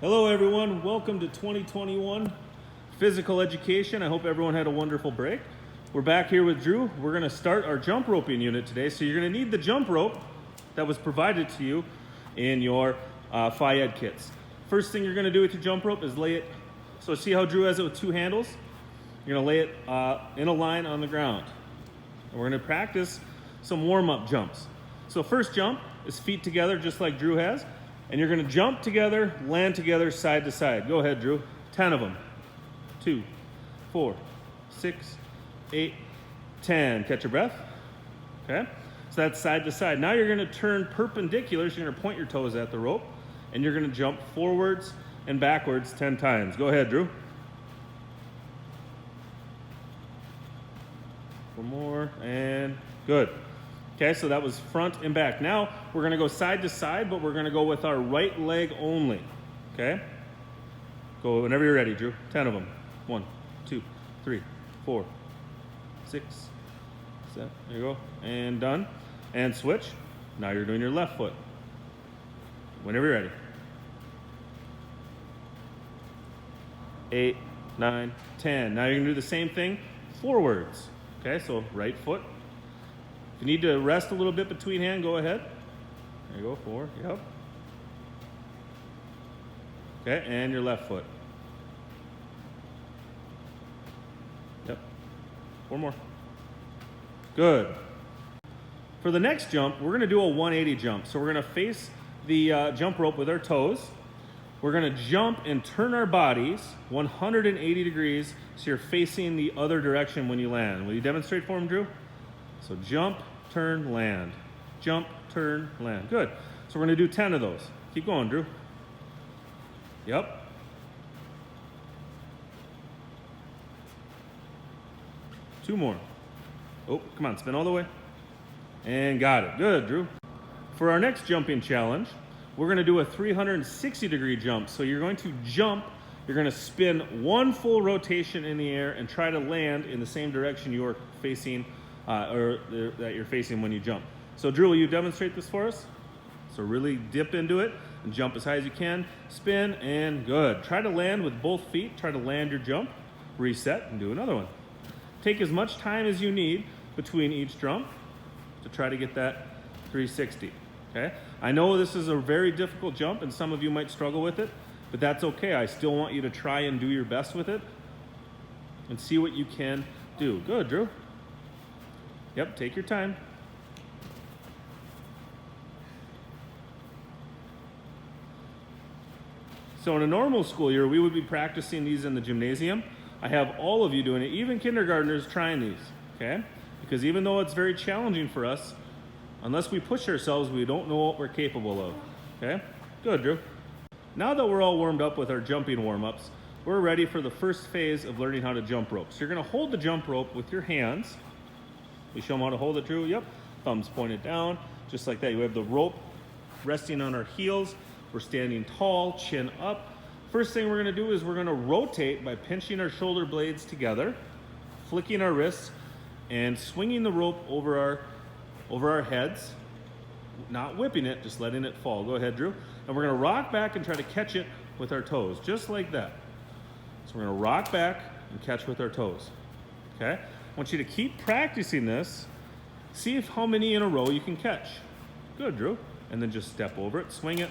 Hello everyone, welcome to 2021 Physical Education. I hope everyone had a wonderful break. We're back here with Drew. We're gonna start our jump roping unit today. So you're gonna need the jump rope that was provided to you in your Phi Ed kits. First thing you're gonna do with your jump rope is lay it, so see how Drew has it with two handles? You're gonna lay it in a line on the ground. And we're gonna practice some warm-up jumps. So first jump is feet together, just like Drew has. And you're gonna jump together, land together, side to side. Go ahead, Drew. 10 of them. 2, 4, 6, 8, 10. Catch your breath. Okay? So that's side to side. Now you're gonna turn perpendicular, so you're gonna point your toes at the rope, and you're gonna jump forwards and backwards 10 times. Go ahead, Drew. One more, and good. Okay, so that was front and back. Now we're gonna go side to side, but we're gonna go with our right leg only. Okay? Go whenever you're ready, Drew. 10 of them. 1, 2, 3, 4, 6, 7. There you go. And done. And switch. Now you're doing your left foot. Whenever you're ready. 8, 9, 10. Now you're gonna do the same thing forwards. Okay, so right foot. If you need to rest a little bit between hand, go ahead. There you go, 4, yep. Okay, and your left foot. Yep, 4 more. Good. For the next jump, we're gonna do a 180 jump. So we're gonna face the jump rope with our toes. We're gonna jump and turn our bodies 180 degrees so you're facing the other direction when you land. Will you demonstrate for him, Drew? So jump, turn, land. Jump, turn, land. Good. So we're gonna do 10 of those. Keep going, Drew. Yep. Two more. Oh, come on, spin all the way. And got it. Good, Drew. For our next jumping challenge, we're gonna do a 360 degree jump. So you're going to jump, you're gonna spin one full rotation in the air and try to land in the same direction you're facing that you're facing when you jump. So Drew, will you demonstrate this for us? So really dip into it and jump as high as you can. Spin and good. Try to land with both feet. Try to land your jump. Reset and do another one. Take as much time as you need between each jump to try to get that 360. Okay? I know this is a very difficult jump and some of you might struggle with it, but that's okay. I still want you to try and do your best with it and see what you can do. Good, Drew. Yep, take your time. So in a normal school year, we would be practicing these in the gymnasium. I have all of you doing it, even kindergartners trying these, okay? Because even though it's very challenging for us, unless we push ourselves, we don't know what we're capable of, okay? Good, Drew. Now that we're all warmed up with our jumping warm-ups, we're ready for the first phase of learning how to jump rope. So you're gonna hold the jump rope with your hands. We show them how to hold it, Drew. Yep. Thumbs pointed down, just like that. You have the rope resting on our heels. We're standing tall, chin up. First thing we're gonna do is we're gonna rotate by pinching our shoulder blades together, flicking our wrists, and swinging the rope over our heads. Not whipping it, just letting it fall. Go ahead, Drew. And we're gonna rock back and try to catch it with our toes, just like that. So we're gonna rock back and catch with our toes, okay? I want you to keep practicing this. See how many in a row you can catch. Good, Drew. And then just step over it, swing it.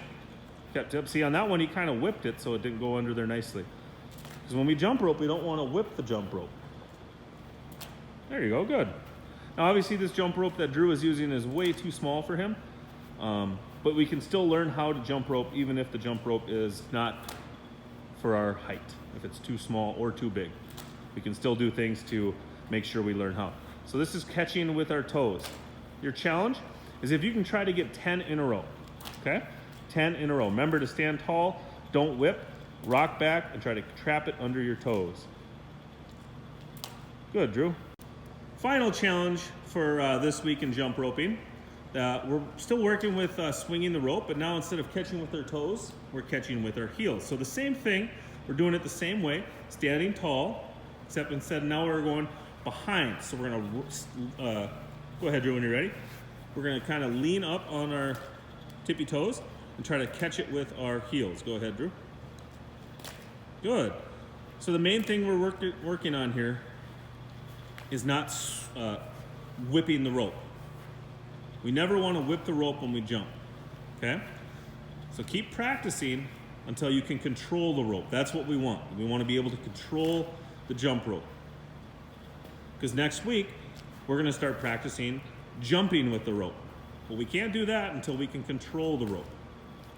Kept up. See, on that one, he kind of whipped it so it didn't go under there nicely. Because when we jump rope, we don't want to whip the jump rope. There you go, good. Now, obviously, this jump rope that Drew is using is way too small for him. But we can still learn how to jump rope even if the jump rope is not for our height, if it's too small or too big. We can still do things to make sure we learn how. So this is catching with our toes. Your challenge is if you can try to get 10 in a row, okay? 10 in a row. Remember to stand tall, don't whip, rock back, and try to trap it under your toes. Good, Drew. Final challenge for this week in jump roping. We're still working with swinging the rope, but now instead of catching with our toes, we're catching with our heels. So the same thing, we're doing it the same way, standing tall, except instead now we're going behind. So we're gonna, go ahead, Drew, when you're ready. We're gonna kind of lean up on our tippy toes and try to catch it with our heels. Go ahead, Drew. Good. So the main thing we're working on here is not whipping the rope. We never want to whip the rope when we jump, okay? So keep practicing until you can control the rope. That's what we want. We want to be able to control the jump rope. Because next week, we're going to start practicing jumping with the rope. But we can't do that until we can control the rope,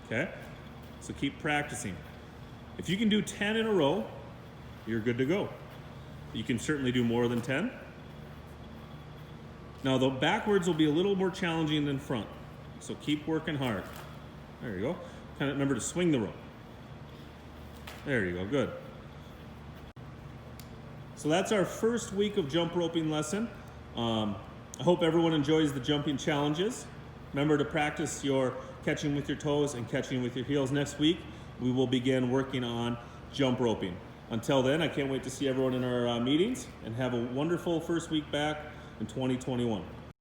okay? So keep practicing. If you can do 10 in a row, you're good to go. You can certainly do more than 10. Now, the backwards will be a little more challenging than front. So keep working hard. There you go. Kind of remember to swing the rope. There you go, good. So that's our first week of jump roping lesson. I hope everyone enjoys the jumping challenges. Remember to practice your catching with your toes and catching with your heels. Next week, we will begin working on jump roping. Until then, I can't wait to see everyone in our meetings, and have a wonderful first week back in 2021.